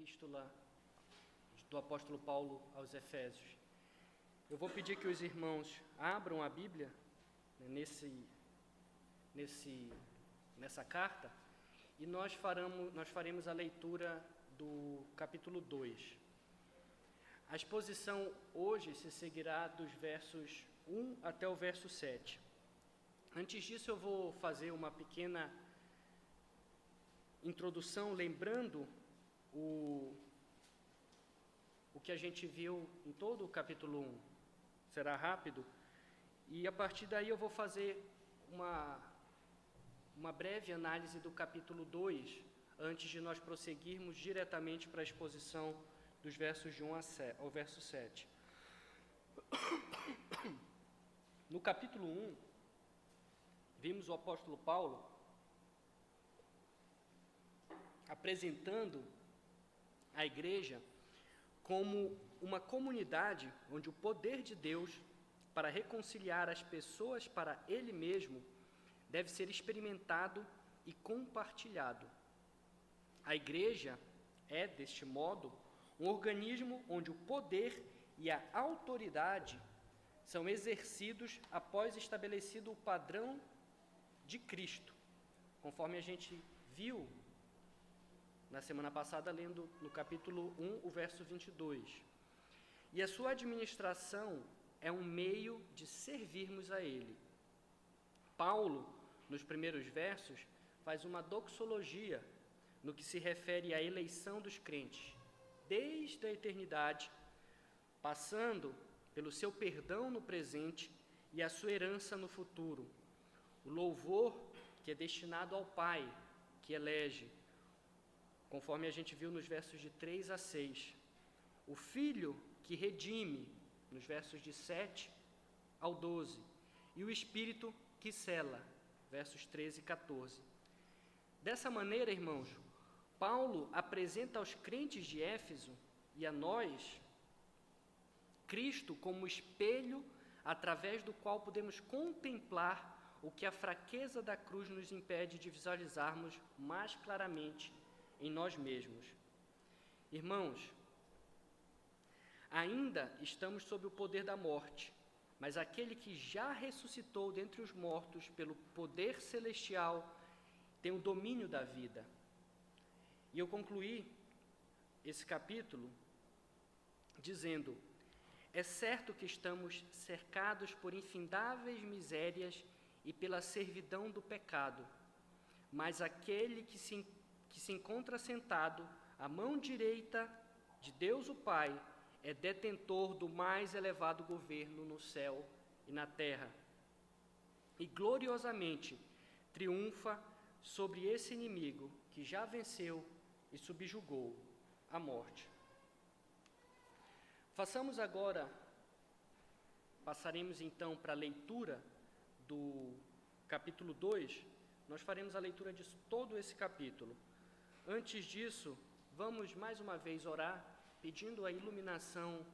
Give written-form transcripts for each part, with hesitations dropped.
epístola do apóstolo Paulo aos Efésios. Eu vou pedir que os irmãos abram a Bíblia, né, nessa carta, e nós faremos a leitura do capítulo 2. A exposição hoje se seguirá dos versos 1 até o verso 7. Antes disso, eu vou fazer uma pequena introdução, lembrando o que a gente viu em todo o capítulo 1. Será rápido, e a partir daí eu vou fazer uma breve análise do capítulo 2, antes de nós prosseguirmos diretamente para a exposição dos versos de 1 ao verso 7. No capítulo 1, vimos o apóstolo Paulo apresentando a igreja como uma comunidade onde o poder de Deus para reconciliar as pessoas para Ele mesmo deve ser experimentado e compartilhado. A igreja é, deste modo, um organismo onde o poder e a autoridade são exercidos após estabelecido o padrão de Cristo, conforme a gente viu na semana passada, lendo no capítulo 1, o verso 22. E a sua administração é um meio de servirmos a Ele. Paulo, nos primeiros versos, faz uma doxologia no que se refere à eleição dos crentes, desde a eternidade, passando pelo seu perdão no presente e a sua herança no futuro. O louvor que é destinado ao Pai, que elege, conforme a gente viu nos versos de 3 a 6. O Filho que redime, nos versos de 7 ao 12. E o Espírito que sela, versos 13 e 14. Dessa maneira, irmãos, Paulo apresenta aos crentes de Éfeso e a nós Cristo como espelho através do qual podemos contemplar o que a fraqueza da cruz nos impede de visualizarmos mais claramente em nós mesmos. Irmãos, ainda estamos sob o poder da morte, mas aquele que já ressuscitou dentre os mortos pelo poder celestial tem o domínio da vida. E eu concluí esse capítulo dizendo: é certo que estamos cercados por infindáveis misérias e pela servidão do pecado, mas aquele que se encontra sentado à mão direita de Deus o Pai é detentor do mais elevado governo no céu e na terra, e gloriosamente triunfa sobre esse inimigo que já venceu e subjugou a morte. Passaremos então para a leitura do capítulo 2, nós faremos a leitura de todo esse capítulo. Antes disso, vamos mais uma vez orar, pedindo a iluminação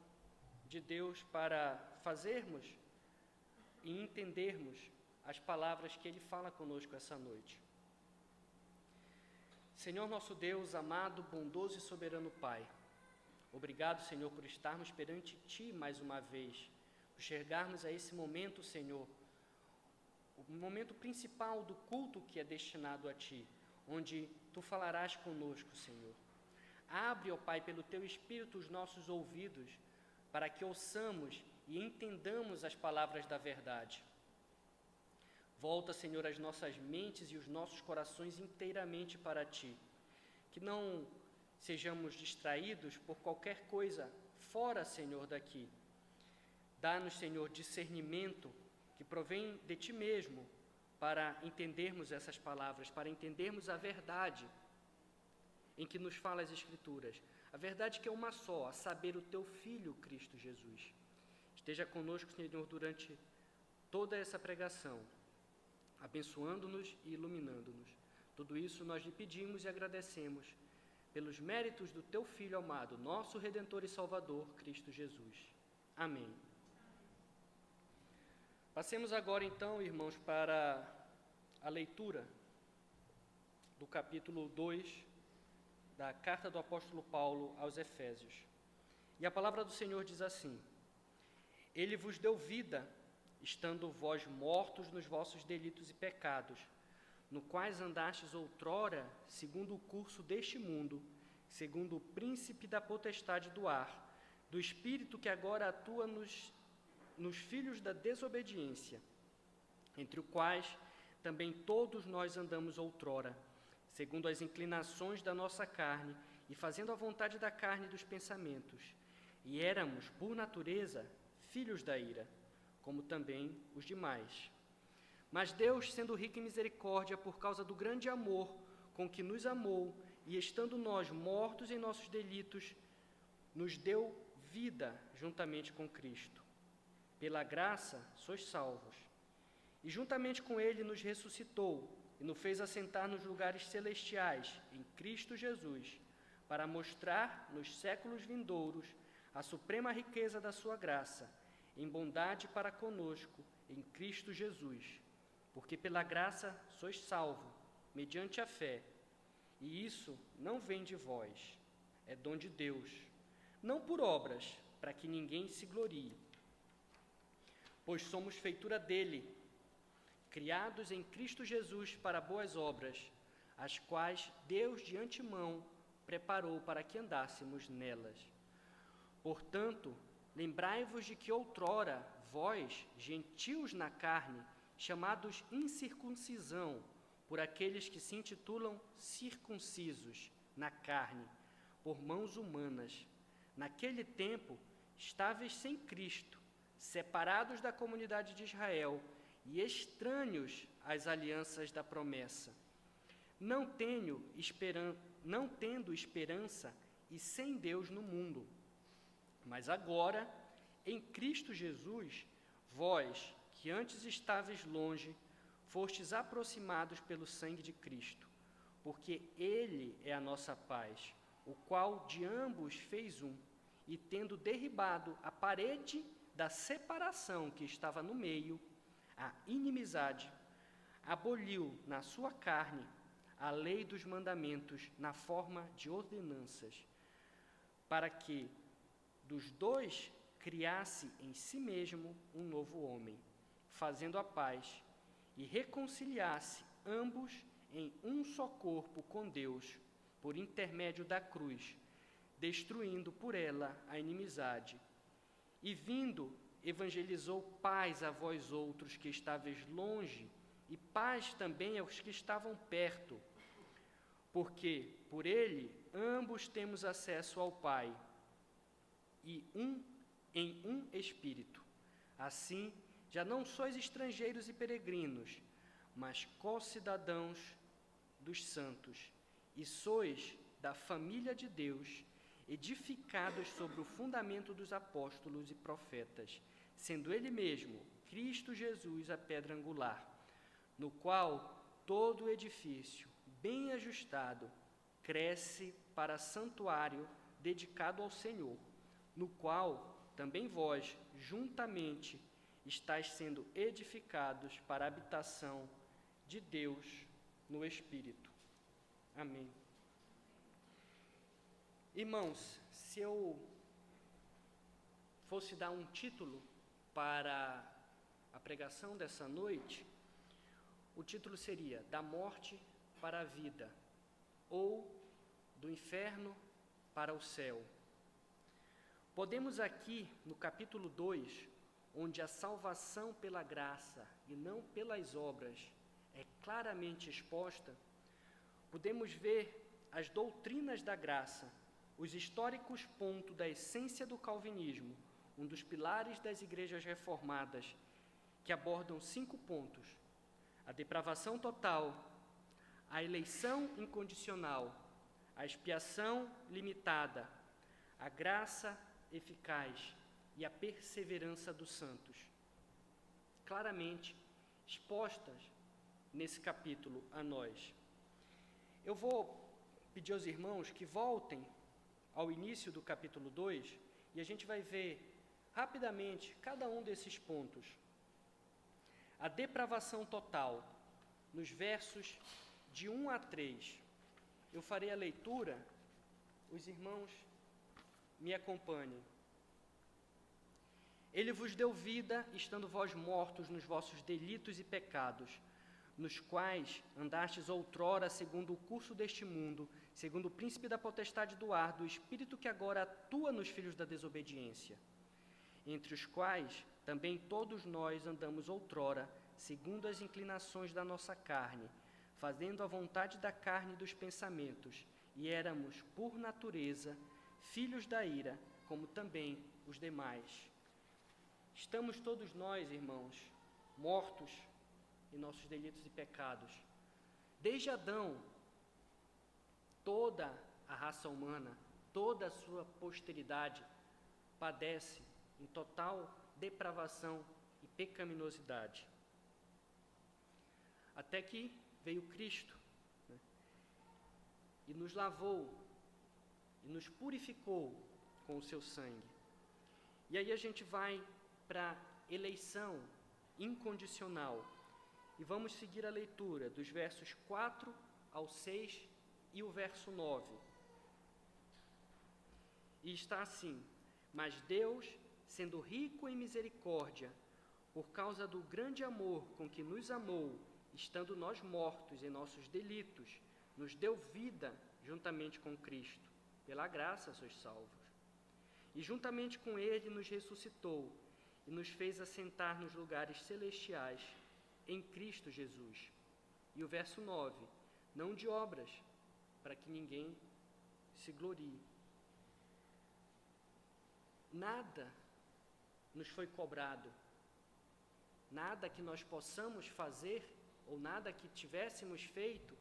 de Deus para fazermos e entendermos as palavras que Ele fala conosco essa noite. Senhor nosso Deus, amado, bondoso e soberano Pai, obrigado, Senhor, por estarmos perante Ti mais uma vez, por chegarmos a esse momento, Senhor, o momento principal do culto que é destinado a Ti, onde Tu falarás conosco, Senhor. Abre, ó Pai, pelo Teu Espírito os nossos ouvidos, para que ouçamos e entendamos as palavras da verdade. Volta, Senhor, as nossas mentes e os nossos corações inteiramente para Ti, que não sejamos distraídos por qualquer coisa fora, Senhor, daqui. Dá-nos, Senhor, discernimento que provém de Ti mesmo, para entendermos essas palavras, para entendermos a verdade em que nos fala as Escrituras. A verdade que é uma só, a saber, o Teu Filho, Cristo Jesus. Esteja conosco, Senhor, durante toda essa pregação, abençoando-nos e iluminando-nos. Tudo isso nós lhe pedimos e agradecemos pelos méritos do Teu Filho amado, nosso Redentor e Salvador, Cristo Jesus. Amém. Passemos agora, então, irmãos, para a leitura do capítulo 2 da carta do apóstolo Paulo aos Efésios. E a palavra do Senhor diz assim: Ele vos deu vida, estando vós mortos nos vossos delitos e pecados, no quais andastes outrora, segundo o curso deste mundo, segundo o príncipe da potestade do ar, do espírito que agora atua nos filhos da desobediência, entre os quais também todos nós andamos outrora, segundo as inclinações da nossa carne, e fazendo a vontade da carne e dos pensamentos. E éramos, por natureza, filhos da ira, como também os demais. Mas Deus, sendo rico em misericórdia, por causa do grande amor com que nos amou, e estando nós mortos em nossos delitos, nos deu vida juntamente com Cristo. Pela graça sois salvos. E juntamente com Ele nos ressuscitou e nos fez assentar nos lugares celestiais, em Cristo Jesus, para mostrar nos séculos vindouros a suprema riqueza da sua graça, em bondade para conosco, em Cristo Jesus. Porque pela graça sois salvos, mediante a fé. E isso não vem de vós, é dom de Deus, não por obras, para que ninguém se glorie. Pois somos feitura dele, criados em Cristo Jesus para boas obras, as quais Deus de antemão preparou para que andássemos nelas. Portanto, lembrai-vos de que outrora vós, gentios na carne, chamados incircuncisão, por aqueles que se intitulam circuncisos na carne, por mãos humanas, naquele tempo estáveis sem Cristo, separados da comunidade de Israel e estranhos às alianças da promessa, não tendo esperança e sem Deus no mundo. Mas agora, em Cristo Jesus, vós, que antes estáveis longe, fostes aproximados pelo sangue de Cristo, porque Ele é a nossa paz, o qual de ambos fez um, e tendo derribado a parede da separação que estava no meio, a inimizade, aboliu na sua carne a lei dos mandamentos na forma de ordenanças, para que dos dois criasse em si mesmo um novo homem, fazendo a paz, e reconciliasse ambos em um só corpo com Deus, por intermédio da cruz, destruindo por ela a inimizade. E vindo, evangelizou paz a vós outros que estáveis longe, e paz também aos que estavam perto, porque por ele ambos temos acesso ao Pai, e em um Espírito. Assim, já não sois estrangeiros e peregrinos, mas co-cidadãos dos santos, e sois da família de Deus, edificados sobre o fundamento dos apóstolos e profetas, sendo Ele mesmo, Cristo Jesus, a pedra angular, no qual todo o edifício, bem ajustado, cresce para santuário dedicado ao Senhor, no qual também vós, juntamente, estáis sendo edificados para a habitação de Deus no Espírito. Amém. Irmãos, se eu fosse dar um título para a pregação dessa noite, o título seria Da Morte para a Vida, ou Do Inferno para o Céu. Podemos aqui, no capítulo 2, onde a salvação pela graça e não pelas obras é claramente exposta, podemos ver as doutrinas da graça, os históricos pontos da essência do calvinismo, um dos pilares das igrejas reformadas, que abordam 5 pontos: a depravação total, a eleição incondicional, a expiação limitada, a graça eficaz e a perseverança dos santos, claramente expostas nesse capítulo a nós. Eu vou pedir aos irmãos que voltem ao início do capítulo 2 e a gente vai ver rapidamente cada um desses pontos. A depravação total, nos versos de 1 a 3. Eu farei a leitura os irmãos me acompanhem. Ele vos deu vida, estando vós mortos nos vossos delitos e pecados, nos quais andastes outrora segundo o curso deste mundo, segundo o príncipe da potestade do ar, do espírito que agora atua nos filhos da desobediência, entre os quais também todos nós andamos outrora, segundo as inclinações da nossa carne, fazendo a vontade da carne e dos pensamentos, e éramos, por natureza, filhos da ira, como também os demais. Estamos todos nós, irmãos, mortos em nossos delitos e pecados. Desde Adão, toda a raça humana, toda a sua posteridade padece em total depravação e pecaminosidade. Até que veio Cristo, né, e nos lavou e nos purificou com o seu sangue. E aí a gente vai para a eleição incondicional. E vamos seguir a leitura dos versos 4 ao 6 e o verso 9. E está assim: mas Deus, sendo rico em misericórdia, por causa do grande amor com que nos amou, estando nós mortos em nossos delitos, nos deu vida juntamente com Cristo. Pela graça sois salvos. E juntamente com Ele nos ressuscitou e nos fez assentar nos lugares celestiais em Cristo Jesus. E o verso 9, não de obras, para que ninguém se glorie. Nada nos foi cobrado, nada que nós possamos fazer ou nada que tivéssemos feito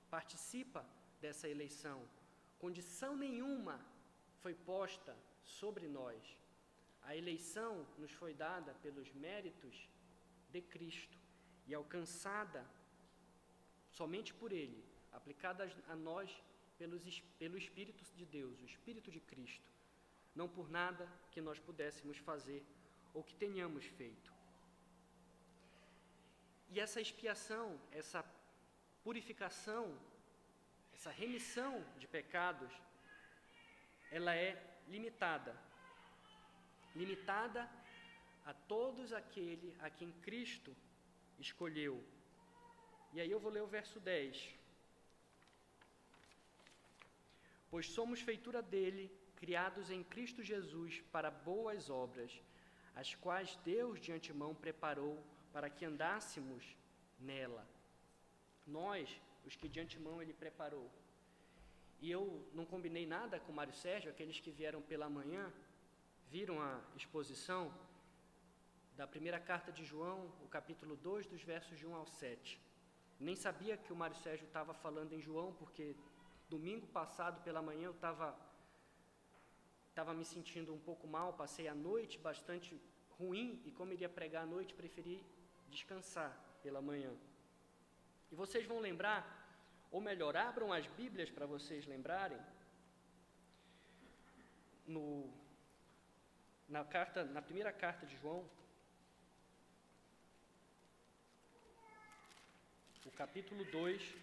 participa dessa eleição. Condição nenhuma foi posta sobre nós. A eleição nos foi dada pelos méritos de Cristo e alcançada somente por Ele, aplicada a nós pelo Espírito de Deus, o Espírito de Cristo, não por nada que nós pudéssemos fazer ou que tenhamos feito. E essa expiação, essa purificação, essa remissão de pecados, ela é limitada a todos aquele a quem Cristo escolheu. E aí eu vou ler o verso 10. Pois somos feitura dele, criados em Cristo Jesus para boas obras, as quais Deus de antemão preparou para que andássemos nela. Nós, os que de antemão Ele preparou. E eu não combinei nada com o Mário Sérgio, aqueles que vieram pela manhã, viram a exposição da primeira carta de João, o capítulo 2, dos versos de 1 ao 7. Nem sabia que o Mário Sérgio estava falando em João, porque domingo passado pela manhã eu estava me sentindo um pouco mal, passei a noite bastante ruim, e como iria pregar à noite, preferi descansar pela manhã. E vocês vão lembrar, ou melhor, abram as Bíblias para vocês lembrarem, na primeira carta de João, o capítulo 2,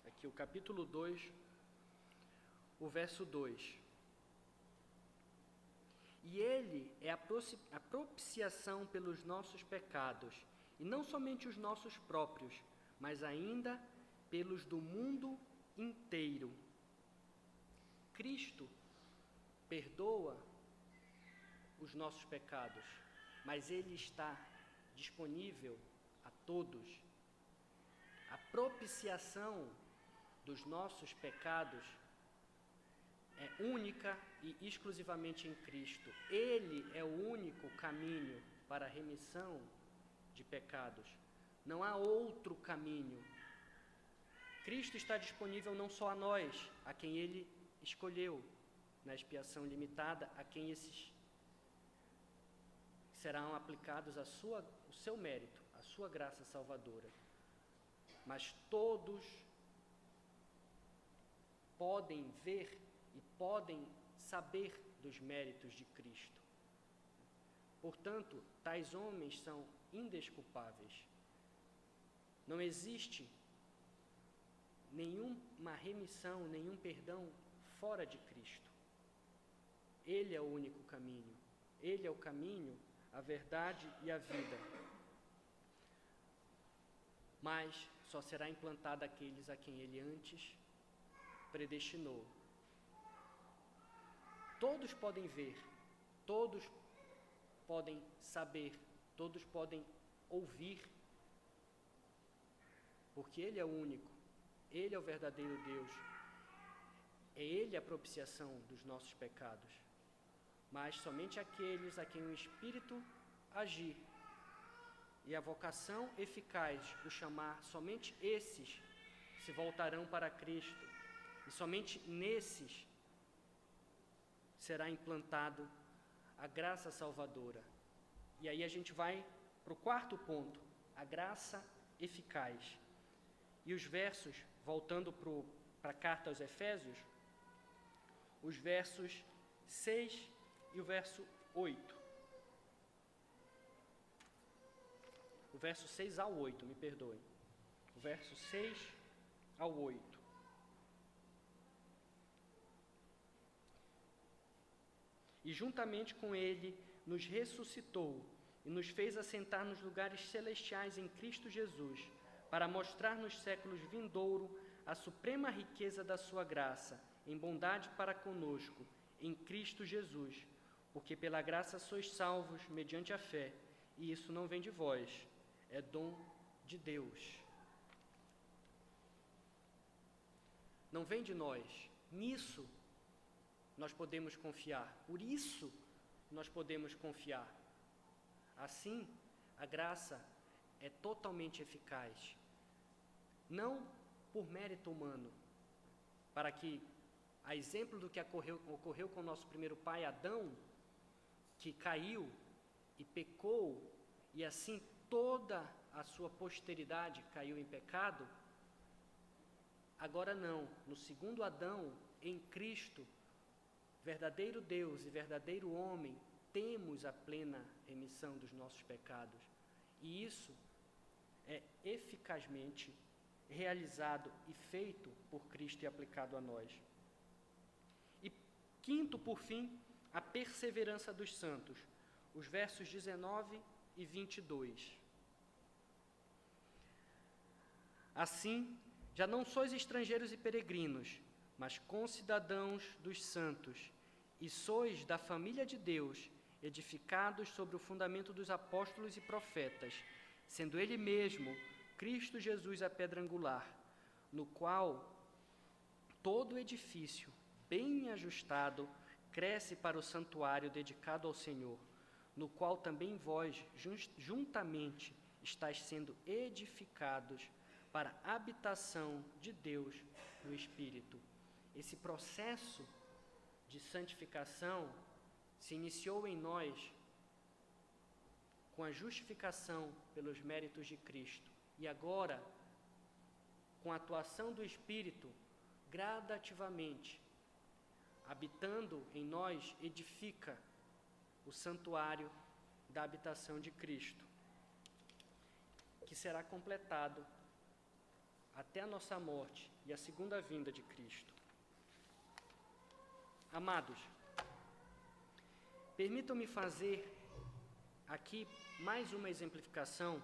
aqui o capítulo 2, o verso 2. E Ele é a propiciação pelos nossos pecados, e não somente os nossos próprios, mas ainda pelos do mundo inteiro. Cristo perdoa os nossos pecados, mas Ele está disponível a todos. A propiciação dos nossos pecados é única e exclusivamente em Cristo. Ele é o único caminho para a remissão de pecados. Não há outro caminho. Cristo está disponível não só a nós, a quem Ele escolheu na expiação limitada, a quem esses serão aplicados o seu mérito, a sua graça salvadora. Mas todos podem ver e podem saber dos méritos de Cristo. Portanto, tais homens são indesculpáveis. Não existe nenhuma remissão, nenhum perdão fora de Cristo. Ele é o único caminho. Ele é o caminho, a verdade e a vida. Mas só será implantado aqueles a quem ele antes predestinou. Todos podem ver, todos podem saber, todos podem ouvir, porque ele é o único, ele é o verdadeiro Deus, é ele a propiciação dos nossos pecados. Mas somente aqueles a quem o Espírito agir e a vocação eficaz o chamar, somente esses se voltarão para Cristo, e somente nesses será implantado a graça salvadora. E aí a gente vai para o quarto ponto, a graça eficaz. E os versos, voltando para a carta aos Efésios, os versos 6 e o verso 8. O verso 6 ao 8, me perdoem. O verso 6 ao 8. E juntamente com ele nos ressuscitou e nos fez assentar nos lugares celestiais em Cristo Jesus, para mostrar nos séculos vindouros a suprema riqueza da sua graça, em bondade para conosco, em Cristo Jesus, porque pela graça sois salvos mediante a fé, e isso não vem de vós, é dom de Deus. Não vem de nós. Nisso nós podemos confiar. Por isso nós podemos confiar. Assim, a graça é totalmente eficaz. Não por mérito humano, para que, a exemplo do que ocorreu com o nosso primeiro pai, Adão, que caiu e pecou, e assim toda a sua posteridade caiu em pecado, agora não, no segundo Adão, em Cristo, verdadeiro Deus e verdadeiro homem, temos a plena remissão dos nossos pecados. E isso é eficazmente realizado e feito por Cristo e aplicado a nós. E quinto, por fim, a perseverança dos santos, os versos 19 e 22. Assim, já não sois estrangeiros e peregrinos, mas concidadãos dos santos, e sois da família de Deus, edificados sobre o fundamento dos apóstolos e profetas, sendo ele mesmo, Cristo Jesus, a pedra angular, no qual todo edifício, bem ajustado, cresce para o santuário dedicado ao Senhor, no qual também vós, juntamente, estáis sendo edificados para a habitação de Deus no Espírito. Esse processo de santificação se iniciou em nós com a justificação pelos méritos de Cristo. E agora, com a atuação do Espírito, gradativamente, habitando em nós, edifica o santuário da habitação de Cristo, que será completado até a nossa morte e a segunda vinda de Cristo. Amados, permitam-me fazer aqui mais uma exemplificação,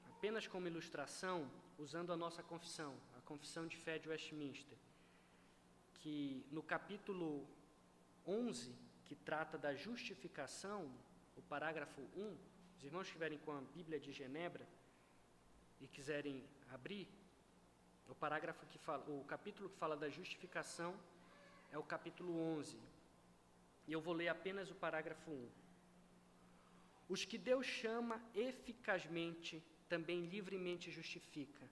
apenas como ilustração, usando a nossa confissão, a Confissão de Fé de Westminster, que no capítulo 11, que trata da justificação, o parágrafo 1, os irmãos que estiverem com a Bíblia de Genebra e quiserem abrir, o capítulo que fala da justificação é o capítulo 11, e eu vou ler apenas o parágrafo 1. Os que Deus chama eficazmente, também livremente justifica.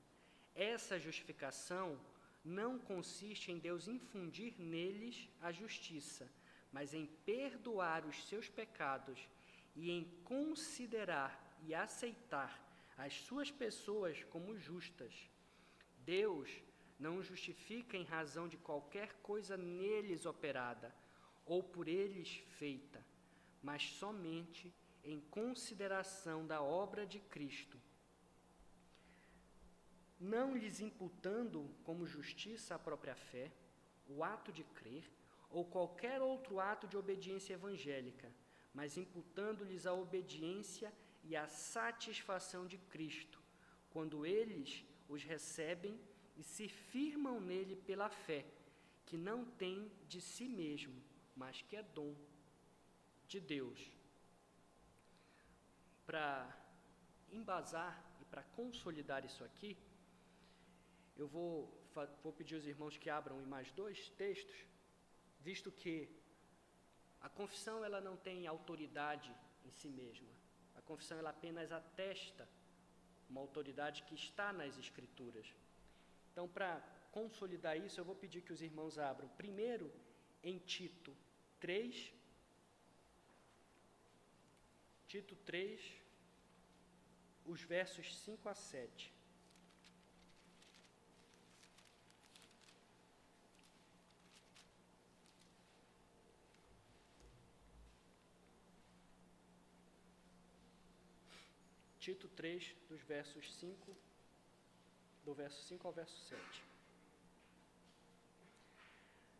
Essa justificação não consiste em Deus infundir neles a justiça, mas em perdoar os seus pecados e em considerar e aceitar as suas pessoas como justas. Deus não os justifica em razão de qualquer coisa neles operada ou por eles feita, mas somente em consideração da obra de Cristo, não lhes imputando como justiça a própria fé, o ato de crer, ou qualquer outro ato de obediência evangélica, mas imputando-lhes a obediência e a satisfação de Cristo, quando eles os recebem e se firmam nele pela fé, que não tem de si mesmo, mas que é dom de Deus. Para embasar e para consolidar isso aqui, eu vou pedir aos irmãos que abram em mais 2 textos, visto que a confissão ela não tem autoridade em si mesma. A confissão ela apenas atesta uma autoridade que está nas Escrituras. Então, para consolidar isso, eu vou pedir que os irmãos abram primeiro em Tito 3, os versos 5 a 7. Tito 3, do verso 5 ao verso 7.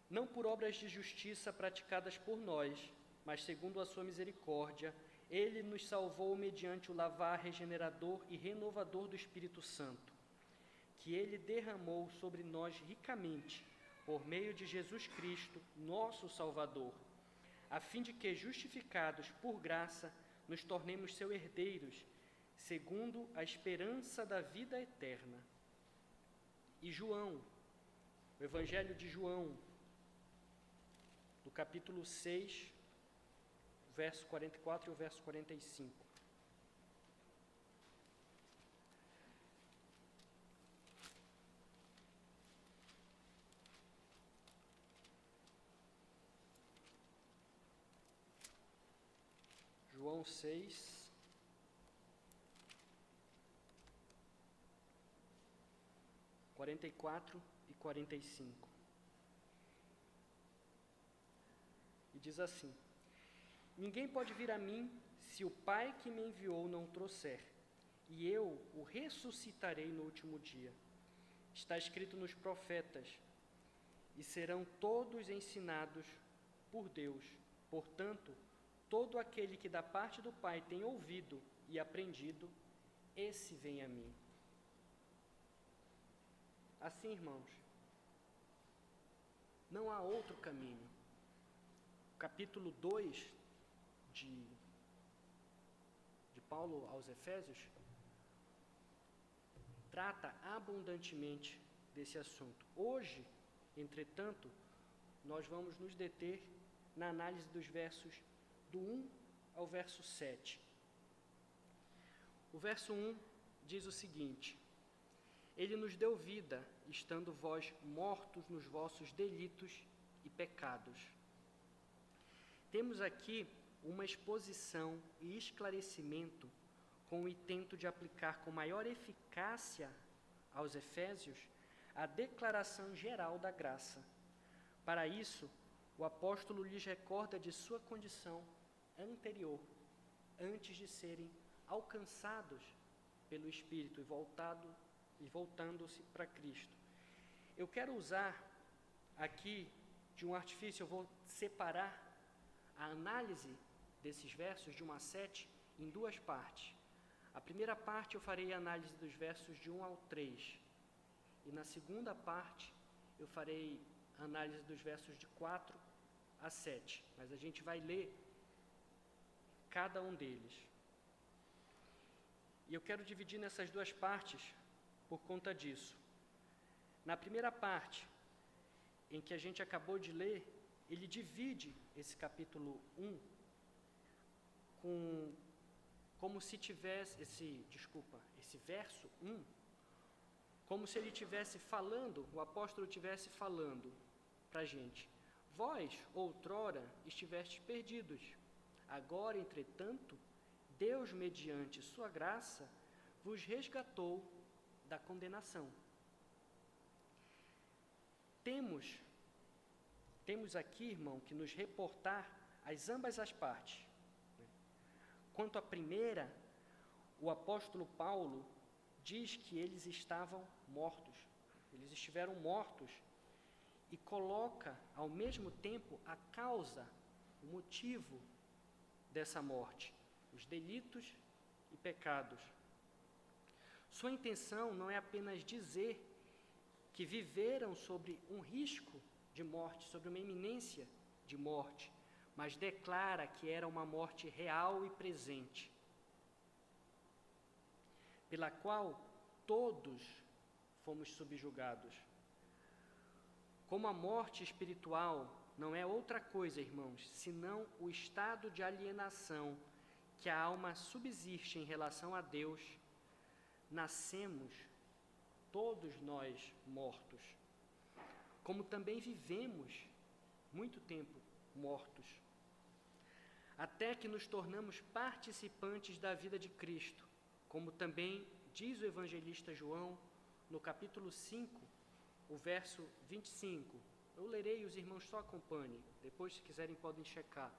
Não por obras de justiça praticadas por nós, mas segundo a sua misericórdia, ele nos salvou mediante o lavar regenerador e renovador do Espírito Santo, que ele derramou sobre nós ricamente, por meio de Jesus Cristo, nosso Salvador, a fim de que, justificados por graça, nos tornemos seus herdeiros, segundo a esperança da vida eterna. E João, o Evangelho de João, do capítulo 6, verso 44 e o verso 45. João 6, 44 e 45. E diz assim: ninguém pode vir a mim se o Pai que me enviou não o trouxer, e eu o ressuscitarei no último dia. Está escrito nos profetas: e serão todos ensinados por Deus. Portanto, todo aquele que da parte do Pai tem ouvido e aprendido, esse vem a mim. Assim, irmãos, não há outro caminho. O capítulo 2 de Paulo aos Efésios trata abundantemente desse assunto. Hoje, entretanto, nós vamos nos deter na análise dos versos do 1 ao verso 7. O verso 1 diz o seguinte: ele nos deu vida, estando vós mortos nos vossos delitos e pecados. Temos aqui uma exposição e esclarecimento com o intento de aplicar com maior eficácia aos Efésios a declaração geral da graça. Para isso, o apóstolo lhes recorda de sua condição anterior, antes de serem alcançados pelo Espírito e voltando-se para Cristo. Eu quero usar aqui de um artifício, eu vou separar a análise desses versos de 1 a 7 em 2 partes. A primeira parte eu farei a análise dos versos de 1 ao 3. E na segunda parte eu farei a análise dos versos de 4 a 7. Mas a gente vai ler cada um deles. E eu quero dividir nessas 2 partes por conta disso. Na primeira parte, em que a gente acabou de ler, ele divide esse capítulo 1 como se tivesse, esse verso 1, como se ele estivesse falando, o apóstolo estivesse falando para a gente: vós, outrora, estivestes perdidos, agora, entretanto, Deus, mediante sua graça, vos resgatou da condenação. temos aqui, irmão, que nos reportar as ambas as partes. Quanto à primeira, o apóstolo Paulo diz que eles estavam mortos, eles estiveram mortos, e coloca, ao mesmo tempo, a causa, o motivo dessa morte, os delitos e pecados. Sua intenção não é apenas dizer que viveram sobre um risco de morte, sobre uma iminência de morte, mas declara que era uma morte real e presente, pela qual todos fomos subjugados. Como a morte espiritual não é outra coisa, irmãos, senão o estado de alienação que a alma subsiste em relação a Deus, nascemos todos nós mortos, como também vivemos muito tempo mortos, até que nos tornamos participantes da vida de Cristo, como também diz o evangelista João no capítulo 5, o verso 25. Eu lerei, os irmãos só acompanhem, depois se quiserem podem checar.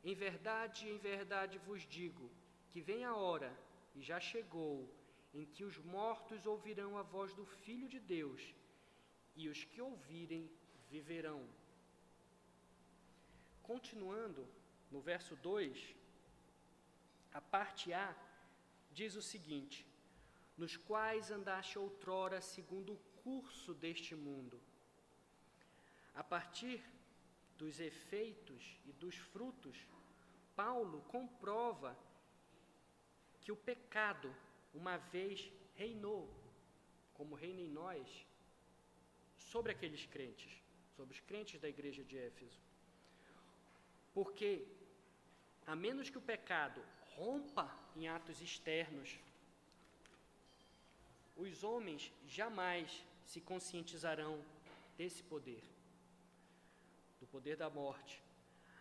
Em verdade vos digo, que vem a hora, e já chegou, em que os mortos ouvirão a voz do Filho de Deus, e os que ouvirem viverão. Continuando, no verso 2, a parte A diz o seguinte: nos quais andaste outrora segundo o curso deste mundo. A partir dos efeitos e dos frutos, Paulo comprova que o pecado, uma vez reinou, como reina em nós, sobre aqueles crentes, sobre os crentes da igreja de Éfeso. Porque, a menos que o pecado rompa em atos externos, os homens jamais se conscientizarão desse poder, do poder da morte.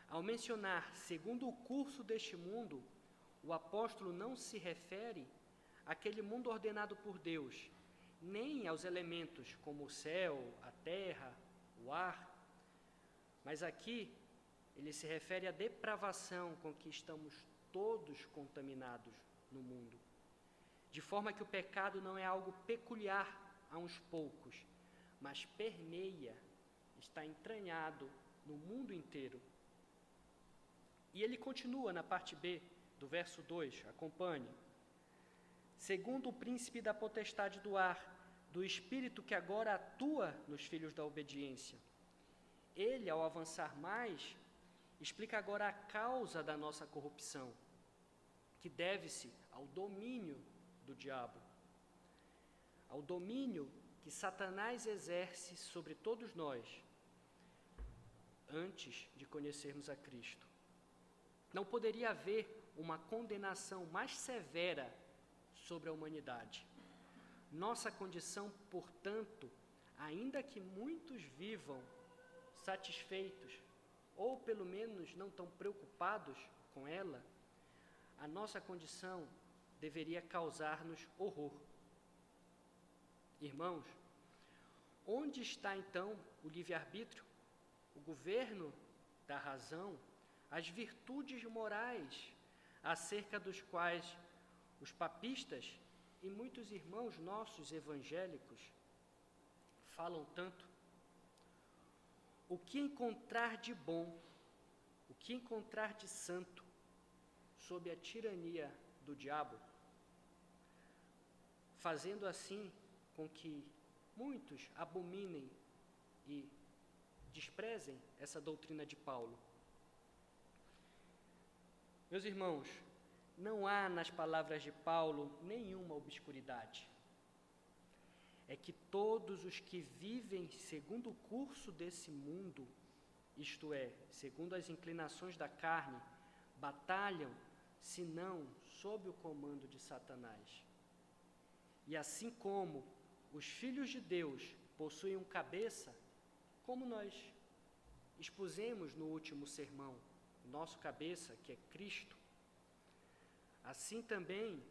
Ao mencionar segundo o curso deste mundo, o apóstolo não se refere àquele mundo ordenado por Deus, nem aos elementos como o céu, a terra, o ar, mas aqui ele se refere à depravação com que estamos todos contaminados no mundo. De forma que o pecado não é algo peculiar a uns poucos, mas permeia, está entranhado no mundo inteiro. E ele continua na parte B do verso 2, acompanhe. Segundo o príncipe da potestade do ar, do espírito que agora atua nos filhos da obediência. Ele, ao avançar mais, explica agora a causa da nossa corrupção, que deve-se ao domínio do diabo, ao domínio que Satanás exerce sobre todos nós, antes de conhecermos a Cristo. Não poderia haver uma condenação mais severa sobre a humanidade. Nossa condição, portanto, ainda que muitos vivam satisfeitos, ou pelo menos não tão preocupados com ela, a nossa condição deveria causar-nos horror. Irmãos, onde está então o livre-arbítrio, o governo da razão, as virtudes morais acerca dos quais os papistas e muitos irmãos nossos evangélicos falam tanto? O que encontrar de bom, o que encontrar de santo sob a tirania do diabo, fazendo assim com que muitos abominem e desprezem essa doutrina de Paulo? Meus irmãos, não há nas palavras de Paulo nenhuma obscuridade. É que todos os que vivem segundo o curso desse mundo, isto é, segundo as inclinações da carne, batalham, senão sob o comando de Satanás. E assim como os filhos de Deus possuem um cabeça, como nós expusemos no último sermão, nosso cabeça, que é Cristo, assim também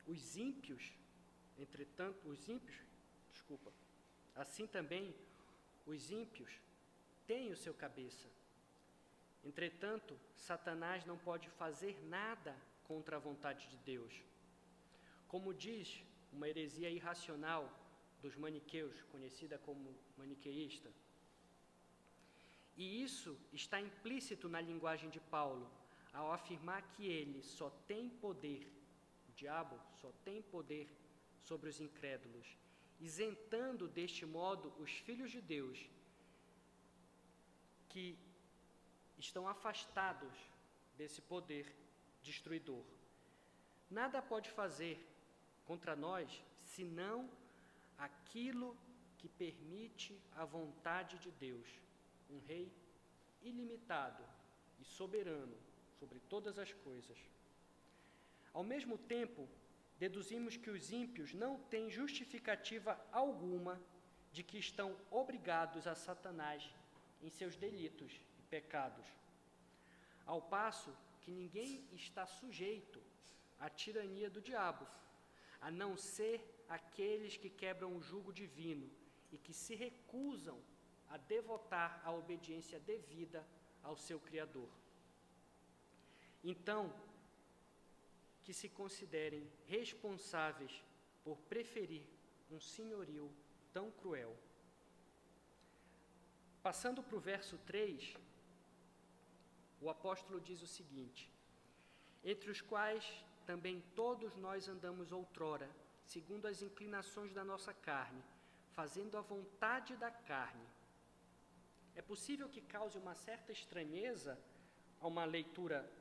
os ímpios, assim também os ímpios têm o seu cabeça. Entretanto, Satanás não pode fazer nada contra a vontade de Deus. Como diz uma heresia irracional dos maniqueus, conhecida como maniqueísta. E isso está implícito na linguagem de Paulo, ao afirmar que ele só tem poder, o diabo só tem poder sobre os incrédulos, isentando deste modo os filhos de Deus, que estão afastados desse poder destruidor. Nada pode fazer contra nós, senão aquilo que permite a vontade de Deus, um rei ilimitado e soberano sobre todas as coisas. Ao mesmo tempo, deduzimos que os ímpios não têm justificativa alguma de que estão obrigados a Satanás em seus delitos e pecados, ao passo que ninguém está sujeito à tirania do diabo, a não ser aqueles que quebram o jugo divino e que se recusam a devotar a obediência devida ao seu Criador. Então, que se considerem responsáveis por preferir um senhorio tão cruel. Passando para o verso 3, o apóstolo diz o seguinte: entre os quais também todos nós andamos outrora, segundo as inclinações da nossa carne, fazendo a vontade da carne. É possível que cause uma certa estranheza a uma leitura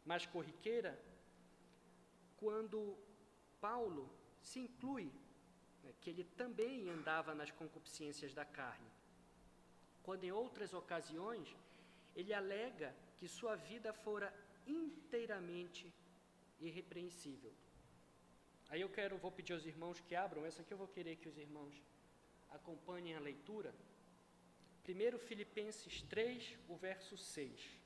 mais corriqueira, quando Paulo se inclui, que ele também andava nas concupiscências da carne, quando em outras ocasiões ele alega que sua vida fora inteiramente irrepreensível. Aí vou pedir aos irmãos que abram, essa aqui eu vou querer que os irmãos acompanhem a leitura. Primeiro Filipenses 3, o verso 6.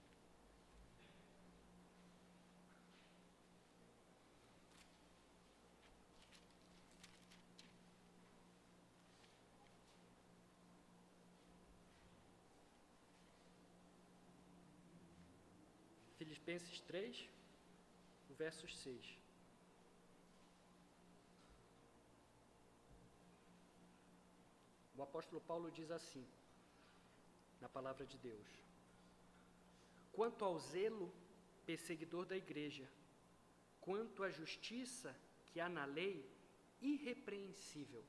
Filipenses 3, o verso 6. O apóstolo Paulo diz assim, na palavra de Deus: quanto ao zelo perseguidor da igreja, quanto à justiça que há na lei, irrepreensível.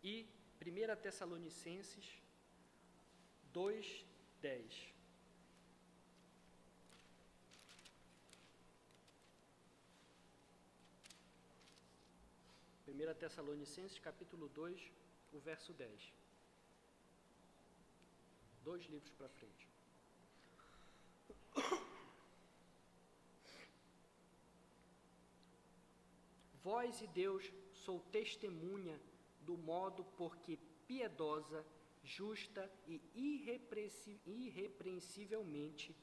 E 1 Tessalonicenses 2, 10. 1 Tessalonicenses, capítulo 2, o verso 10. 2 livros para frente. Vós e Deus sou testemunha do modo por que piedosa, justa e irrepreensivelmente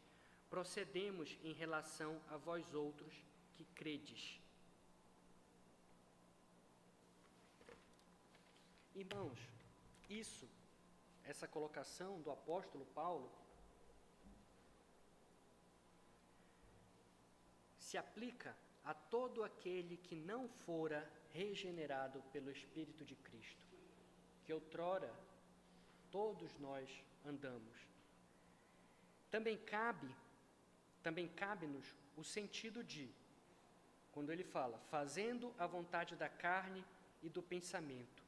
procedemos em relação a vós outros que credes. Irmãos, essa colocação do apóstolo Paulo se aplica a todo aquele que não fora regenerado pelo Espírito de Cristo, que outrora todos nós andamos. Também cabe-nos o sentido de, quando ele fala, fazendo a vontade da carne e do pensamento,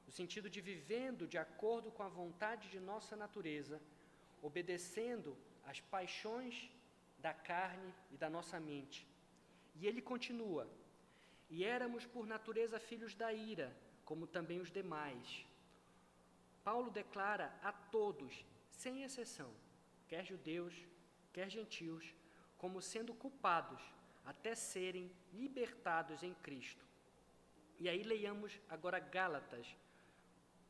o sentido de vivendo de acordo com a vontade de nossa natureza, obedecendo às paixões da carne e da nossa mente. E ele continua: e éramos por natureza filhos da ira, como também os demais. Paulo declara a todos, sem exceção, quer judeus, quer gentios, como sendo culpados até serem libertados em Cristo. E aí leiamos agora Gálatas,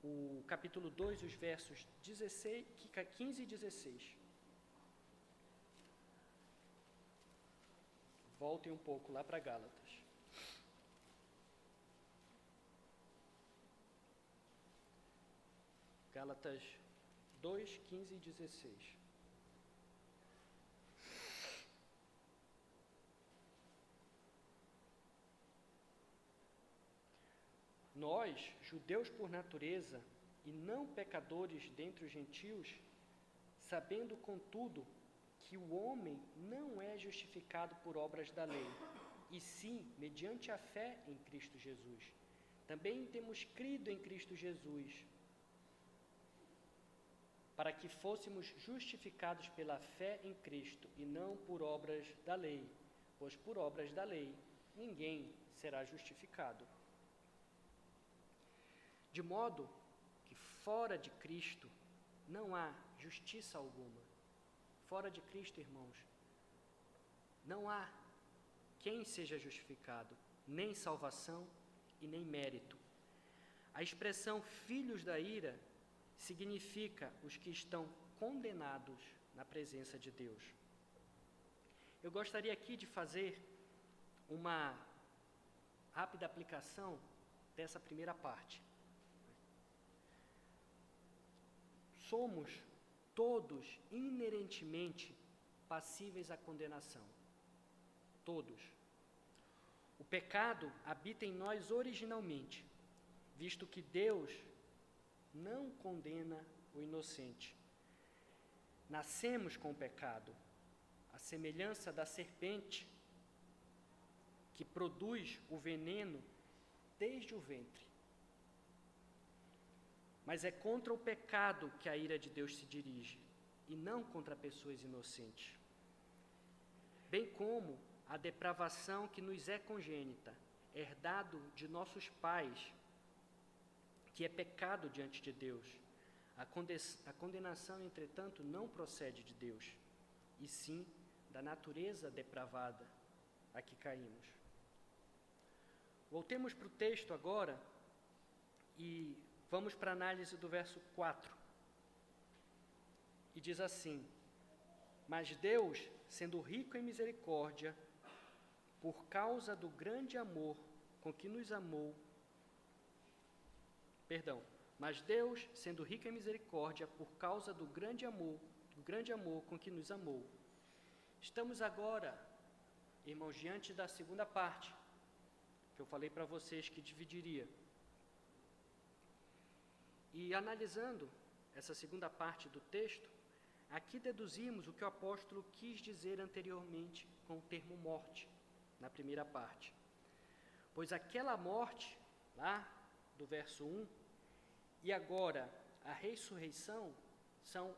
o capítulo 2, os versos 15 e 16. Voltem um pouco lá para Gálatas. Gálatas 2, 15 e 16. Nós, judeus por natureza, e não pecadores dentre os gentios, sabendo, contudo, que o homem não é justificado por obras da lei, e sim mediante a fé em Cristo Jesus. Também temos crido em Cristo Jesus, para que fôssemos justificados pela fé em Cristo, e não por obras da lei, pois por obras da lei ninguém será justificado. De modo que fora de Cristo não há justiça alguma. Fora de Cristo, irmãos, não há quem seja justificado, nem salvação e nem mérito. A expressão filhos da ira significa os que estão condenados na presença de Deus. Eu gostaria aqui de fazer uma rápida aplicação dessa primeira parte. Somos todos inerentemente passíveis à condenação. Todos. O pecado habita em nós originalmente, visto que Deus não condena o inocente. Nascemos com o pecado, a semelhança da serpente que produz o veneno desde o ventre. Mas é contra o pecado que a ira de Deus se dirige, e não contra pessoas inocentes. Bem como a depravação que nos é congênita, herdado de nossos pais, que é pecado diante de Deus. A condenação, entretanto, não procede de Deus, e sim da natureza depravada a que caímos. Voltemos para o texto agora e vamos para a análise do verso 4. E diz assim: mas Deus, sendo rico em misericórdia, por causa do grande amor com que nos amou, mas Deus, sendo rico em misericórdia, por causa do grande amor com que nos amou. Estamos agora, irmãos, diante da segunda parte, que eu falei para vocês que dividiria. E analisando essa segunda parte do texto, aqui deduzimos o que o apóstolo quis dizer anteriormente com o termo morte, na primeira parte. Pois aquela morte, lá do verso 1, e agora a ressurreição, são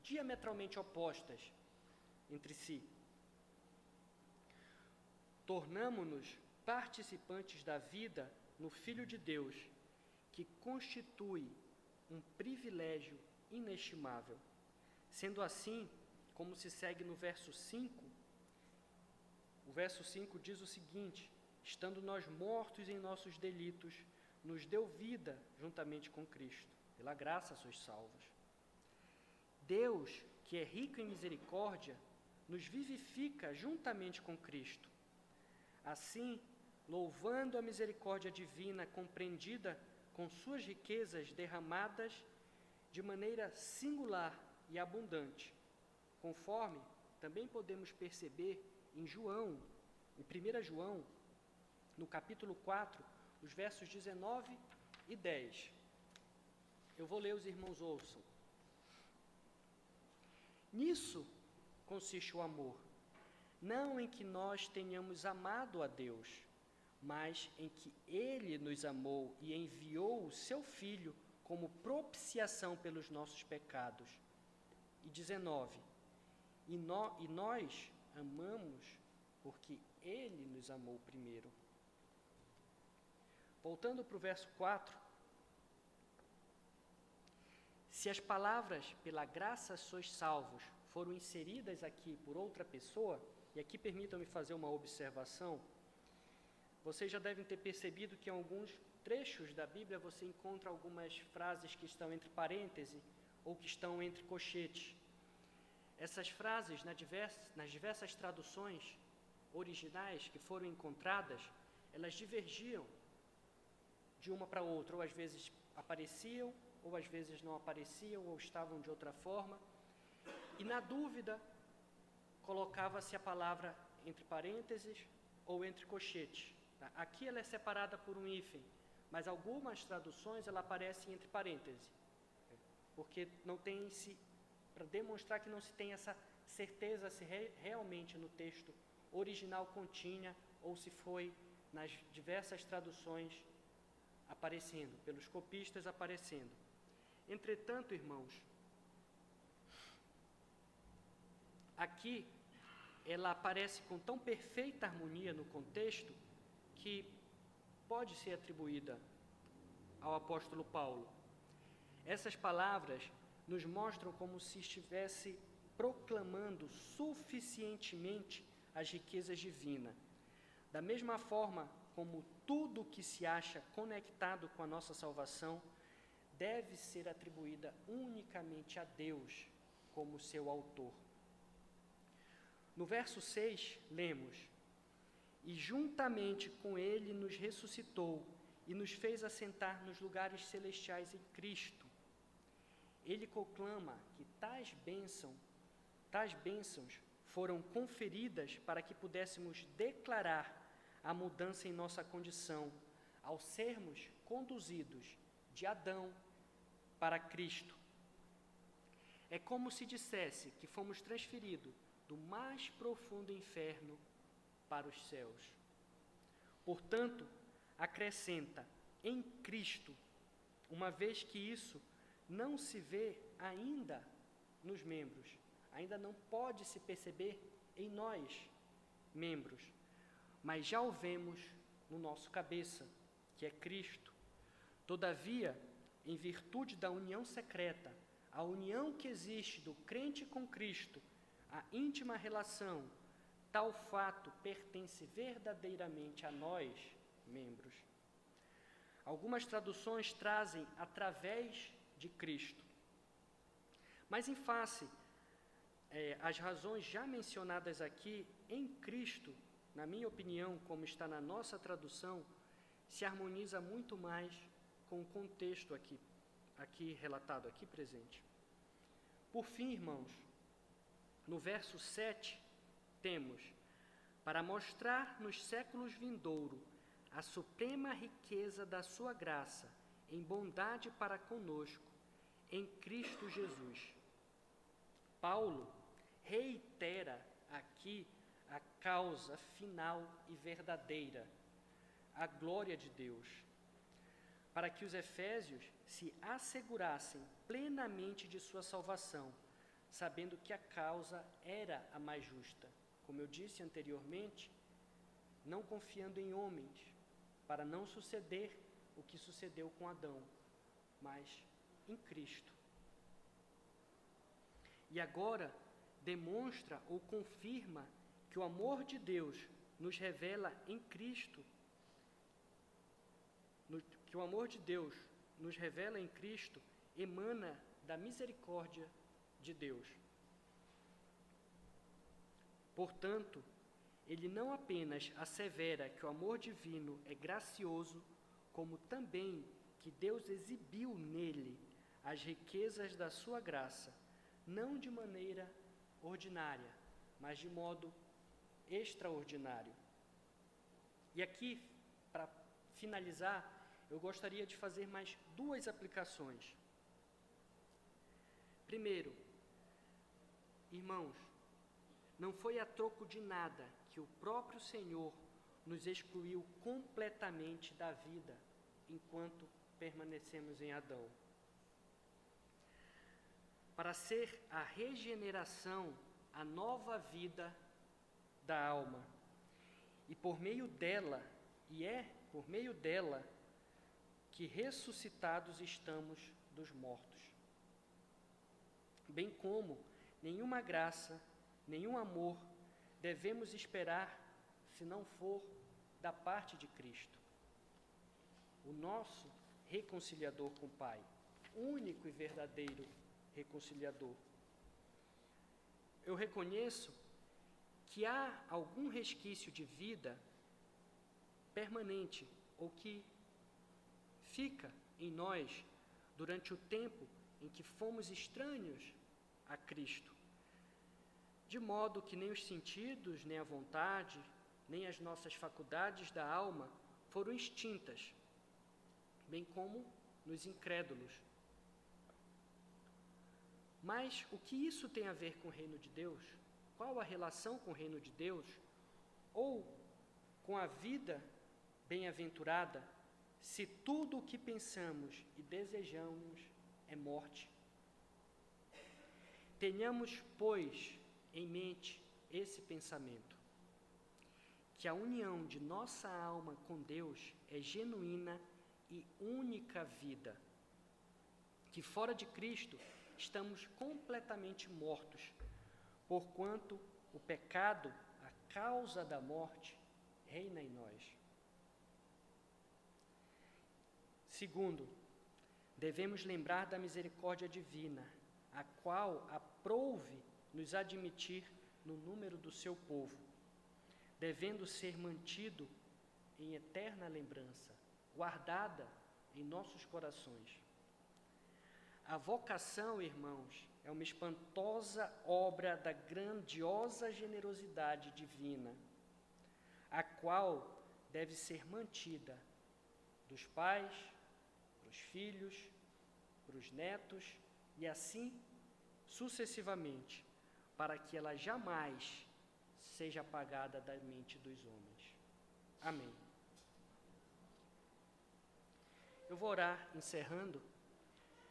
diametralmente opostas entre si. Tornamo-nos participantes da vida no Filho de Deus, que constitui um privilégio inestimável. Sendo assim, como se segue no verso 5, o verso 5 diz o seguinte: estando nós mortos em nossos delitos, nos deu vida juntamente com Cristo. Pela graça sois salvos. Deus, que é rico em misericórdia, nos vivifica juntamente com Cristo. Assim, louvando a misericórdia divina compreendida com suas riquezas derramadas de maneira singular e abundante, conforme também podemos perceber em 1 João, no capítulo 4, os versos 19 e 10. Eu vou ler, os irmãos ouçam. Nisso consiste o amor, não em que nós tenhamos amado a Deus, mas em que Ele nos amou e enviou o Seu Filho como propiciação pelos nossos pecados. E 19, e nós amamos porque Ele nos amou primeiro. Voltando para o verso 4, se as palavras pela graça sois salvos foram inseridas aqui por outra pessoa, e aqui permitam-me fazer uma observação, vocês já devem ter percebido que em alguns trechos da Bíblia você encontra algumas frases que estão entre parênteses ou que estão entre colchetes. Essas frases, nas diversas traduções originais que foram encontradas, elas divergiam de uma para outra, ou às vezes apareciam ou às vezes não apareciam, ou estavam de outra forma. E na dúvida, colocava-se a palavra entre parênteses ou entre colchetes. Aqui ela é separada por um hífen, mas algumas traduções ela aparece entre parênteses, porque não tem para demonstrar que não se tem essa certeza se realmente no texto original continha ou se foi nas diversas traduções aparecendo, pelos copistas aparecendo. Entretanto, irmãos, aqui ela aparece com tão perfeita harmonia no contexto que pode ser atribuída ao apóstolo Paulo. Essas palavras nos mostram como se estivesse proclamando suficientemente as riquezas divinas. Da mesma forma como tudo que se acha conectado com a nossa salvação deve ser atribuída unicamente a Deus como seu autor. No verso 6, lemos: E juntamente com ele nos ressuscitou e nos fez assentar nos lugares celestiais em Cristo. Ele proclama que tais bênçãos foram conferidas para que pudéssemos declarar a mudança em nossa condição, ao sermos conduzidos de Adão para Cristo. É como se dissesse que fomos transferidos do mais profundo inferno para os céus. Portanto, acrescenta em Cristo, uma vez que isso não se vê ainda nos membros, ainda não pode se perceber em nós, membros, mas já o vemos no nosso cabeça, que é Cristo. Todavia, em virtude da união secreta, a união que existe do crente com Cristo, a íntima relação, tal fato pertence verdadeiramente a nós, membros. Algumas traduções trazem através de Cristo. Mas em face às razões já mencionadas aqui, em Cristo, na minha opinião, como está na nossa tradução, se harmoniza muito mais com o contexto aqui relatado, aqui presente. Por fim, irmãos, no verso 7, temos: para mostrar nos séculos vindouros a suprema riqueza da sua graça, em bondade para conosco, em Cristo Jesus. Paulo reitera aqui a causa final e verdadeira, a glória de Deus, para que os efésios se assegurassem plenamente de sua salvação, sabendo que a causa era a mais justa, como eu disse anteriormente, não confiando em homens, para não suceder o que sucedeu com Adão, mas em Cristo. E agora demonstra ou confirma que o amor de Deus nos revela em Cristo, que o amor de Deus nos revela em Cristo emana da misericórdia de Deus. Portanto, ele não apenas assevera que o amor divino é gracioso, como também que Deus exibiu nele as riquezas da sua graça, não de maneira ordinária, mas de modo extraordinário. E aqui, para finalizar, eu gostaria de fazer mais duas aplicações. Primeiro, irmãos, não foi a troco de nada que o próprio Senhor nos excluiu completamente da vida enquanto permanecemos em Adão. Para ser a regeneração, a nova vida da alma. E por meio dela, por meio dela, que ressuscitados estamos dos mortos. Bem como nenhuma graça, nenhum amor devemos esperar se não for da parte de Cristo, o nosso reconciliador com o Pai, único e verdadeiro reconciliador. Eu reconheço que há algum resquício de vida permanente ou que fica em nós durante o tempo em que fomos estranhos a Cristo, de modo que nem os sentidos, nem a vontade, nem as nossas faculdades da alma foram extintas, bem como nos incrédulos. Mas o que isso tem a ver com o reino de Deus? Qual a relação com o reino de Deus? Ou com a vida bem-aventurada, se tudo o que pensamos e desejamos é morte? Tenhamos, pois, em mente esse pensamento, que a união de nossa alma com Deus é genuína e única vida, que fora de Cristo estamos completamente mortos, porquanto o pecado, a causa da morte, reina em nós. Segundo, devemos lembrar da misericórdia divina, a qual aprouve nos admitir no número do seu povo, devendo ser mantido em eterna lembrança, guardada em nossos corações. A vocação, irmãos, é uma espantosa obra da grandiosa generosidade divina, a qual deve ser mantida dos pais para os filhos, para os netos e assim sucessivamente, para que ela jamais seja apagada da mente dos homens. Amém. Eu vou orar encerrando,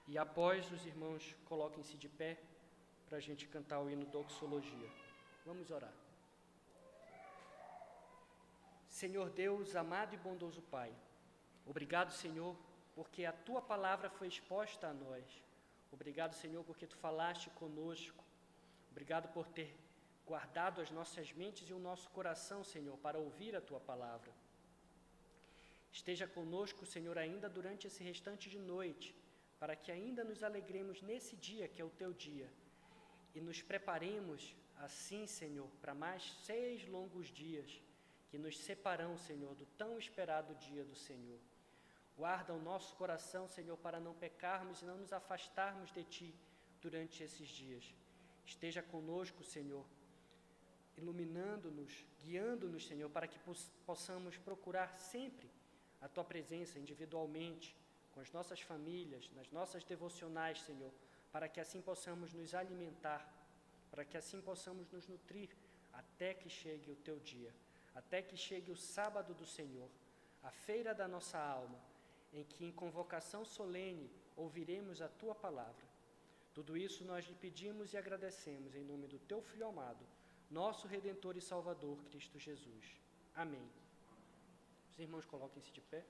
e após os irmãos coloquem-se de pé para a gente cantar o hino Doxologia. Vamos orar. Senhor Deus, amado e bondoso Pai, obrigado, Senhor, porque a Tua palavra foi exposta a nós. Obrigado, Senhor, porque Tu falaste conosco. Obrigado por ter guardado as nossas mentes e o nosso coração, Senhor, para ouvir a Tua palavra. Esteja conosco, Senhor, ainda durante esse restante de noite, para que ainda nos alegremos nesse dia que é o Teu dia, e nos preparemos assim, Senhor, para mais 6 longos dias, que nos separam, Senhor, do tão esperado dia do Senhor. Guarda o nosso coração, Senhor, para não pecarmos e não nos afastarmos de Ti durante esses dias. Esteja conosco, Senhor, iluminando-nos, guiando-nos, Senhor, para que possamos procurar sempre a Tua presença individualmente, com as nossas famílias, nas nossas devocionais, Senhor, para que assim possamos nos alimentar, para que assim possamos nos nutrir, até que chegue o Teu dia, até que chegue o sábado do Senhor, a feira da nossa alma, em que em convocação solene ouviremos a Tua palavra. Tudo isso nós lhe pedimos e agradecemos em nome do Teu Filho amado, nosso Redentor e Salvador, Cristo Jesus. Amém. Os irmãos coloquem-se de pé.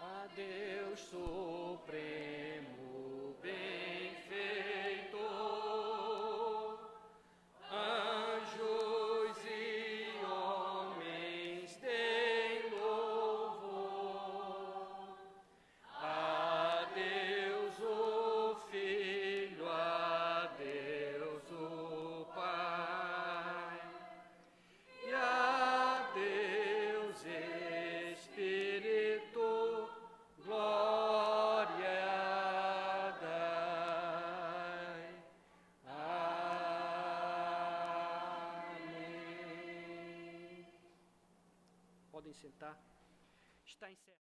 A Deus supremo, benfeitor, anjos e homens deem louvor. A Deus o Filho, a Deus o Pai, e a Deus Espírito, glória dai. Amém. Podem sentar. Está encerrado.